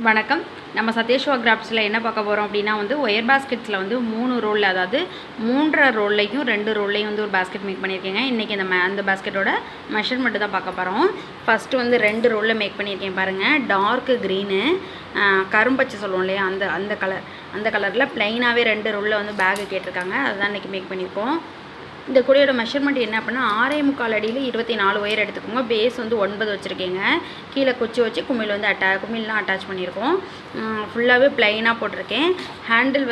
வணக்கம். நம்ம சத்யேஸ்வா கிராஃப்ட்ஸில் என்ன பார்க்க போகிறோம் அப்படின்னா ஒயர் பாஸ்கெட்ஸில் 3 ரோல், அதாவது 3.5 ரோல்லையும் 2 ரோல்லையும் ஒரு பாஸ்கெட் மேக் பண்ணியிருக்கேங்க. இன்றைக்கி அந்த பாஸ்கெட்டோட மெஷர்மெண்ட்டு தான் பார்க்க போகிறோம். ஃபஸ்ட்டு 2 ரோலில் மேக் பண்ணியிருக்கேன் பாருங்கள். டார்க்கு க்ரீனு, கரும்பச்சை சொல்லுவோம் இல்லையா, அந்த கலரில் ப்ளைனாகவே 2 ரோலில் பேகு கேட்டிருக்காங்க. அதுதான் இன்றைக்கி மேக் பண்ணியிருக்கோம். இந்த கூடையோட மெஷர்மெண்ட் என்ன அப்படின்னா 6.25 அடியில் 24 ஒயர் எடுத்துக்கோங்க. பேஸ் 9 வச்சுருக்கேங்க. கீழே குச்சி வச்சு குமிழ்லாம் அட்டாச் பண்ணியிருக்கோம். ஃபுல்லாகவே ப்ளைனாக போட்டிருக்கேன். ஹேண்டில்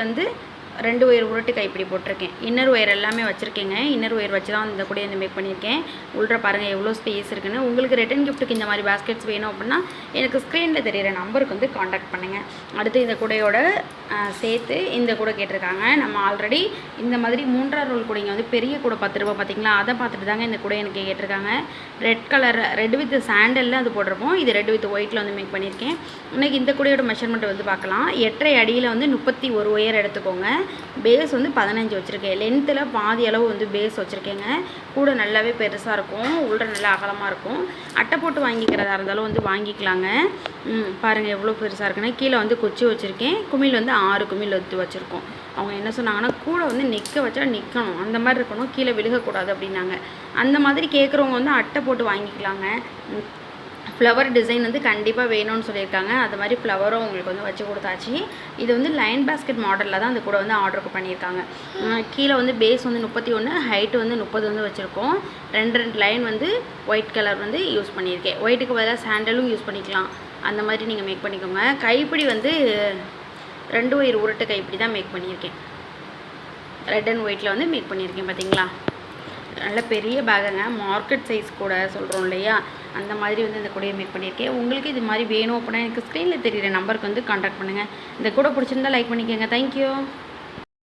2 ஒயர் உருட்டு கைப்பிடி போட்டிருக்கேன். இன்னர் ஒயர் எல்லாமே வச்சுருக்கேங்க. இன்னர் ஒயர் வச்சு தான் இந்த கூடையை மேக் பண்ணியிருக்கேன். உள்ள பாருங்கள் எவ்வளோ ஸ்பேஸ் இருக்குன்னு. உங்களுக்கு ரிட்டன் கிஃப்ட்டுக்கு இந்த மாதிரி பாஸ்கெட்ஸ் வேணும் அப்படின்னா எனக்கு ஸ்க்ரீனில் தெரியிற நம்பருக்கு காண்டாக்ட் பண்ணுங்கள். அடுத்து இந்த கூடையோட சேர்த்து இந்த கூடை கேட்டிருக்காங்க. நம்ம ஆல்ரெடி இந்த மாதிரி 3.5 ரோல் கூடைங்க பெரிய கூடை 10 ரூபா பார்த்தீங்களா, அதை பார்த்துட்டு தாங்க இந்த கூடை எனக்கு கேட்டிருக்காங்க. ரெட் வித் சாண்டலில் அது போட்டிருப்போம். இது ரெட் வித் ஒயிட்டில் மேக் பண்ணியிருக்கேன். இன்றைக்கி இந்த கூடையோட மெஷர்மெண்ட் பார்க்கலாம். 8.5 அடியில் 31 ஒயர் எடுத்துக்கோங்க. பேஸ் 15 வச்சுருக்கேன். லென்த்தில் பாதி அளவு பேஸ் வச்சுருக்கேங்க. கூட நல்லாவே பெருசாக இருக்கும், உள்ள நல்லா அகலமாக இருக்கும். அட்டை போட்டு வாங்கிக்கிறதா இருந்தாலும் வாங்கிக்கலாங்க. பாருங்கள் எவ்வளோ பெருசாக இருக்குன்னு. கீழே குச்சி வச்சுருக்கேன். குமிழ் 6 குமிழ் வச்சுருக்கோம். அவங்க என்ன சொன்னாங்கன்னா கூட நிற்க வச்சா நிற்கணும், அந்த மாதிரி இருக்கணும், கீழே விழுகக்கூடாது அப்படின்னாங்க. அந்த மாதிரி கேட்குறவங்க அட்டை போட்டு வாங்கிக்கலாங்க. ஃப்ளவர் டிசைன் கண்டிப்பாக வேணும்னு சொல்லியிருக்காங்க. அது மாதிரி ஃப்ளவரும் உங்களுக்கு வச்சு கொடுத்தாச்சு. இது லைன் பாஸ்கெட் மாடலில் தான் அந்த கூட ஆர்டருக்கு பண்ணியிருக்காங்க. கீழே பேஸ் 31, ஹைட்டு 30 வச்சுருக்கோம். 2 லைன் ஒயிட் கலர் யூஸ் பண்ணியிருக்கேன். ஒயிட்டுக்கு பதிலாக சாண்டலும் யூஸ் பண்ணிக்கலாம். அந்த மாதிரி நீங்கள் மேக் பண்ணிக்கோங்க. கைப்பிடி 2 ஒயர் உருட்டு கைப்பிடி தான் மேக் பண்ணியிருக்கேன். ரெட் அண்ட் ஒயிட்டில் மேக் பண்ணியிருக்கேன். பார்த்தீங்களா, நல்ல பெரிய பேகுங்க. மார்க்கெட் சைஸ் கூட சொல்கிறோம் இல்லையா, அந்த மாதிரி இந்த கூடையை மேக் பண்ணியிருக்கேன். உங்களுக்கு இது மாதிரி வேணும் அப்படின்னா எனக்கு ஸ்க்ரீனில் தெரியிற நம்பருக்கு காண்டாக்ட் பண்ணுங்கள். இந்த கூட பிடிச்சிருந்தா லைக் பண்ணிக்கோங்க. தேங்க்யூ.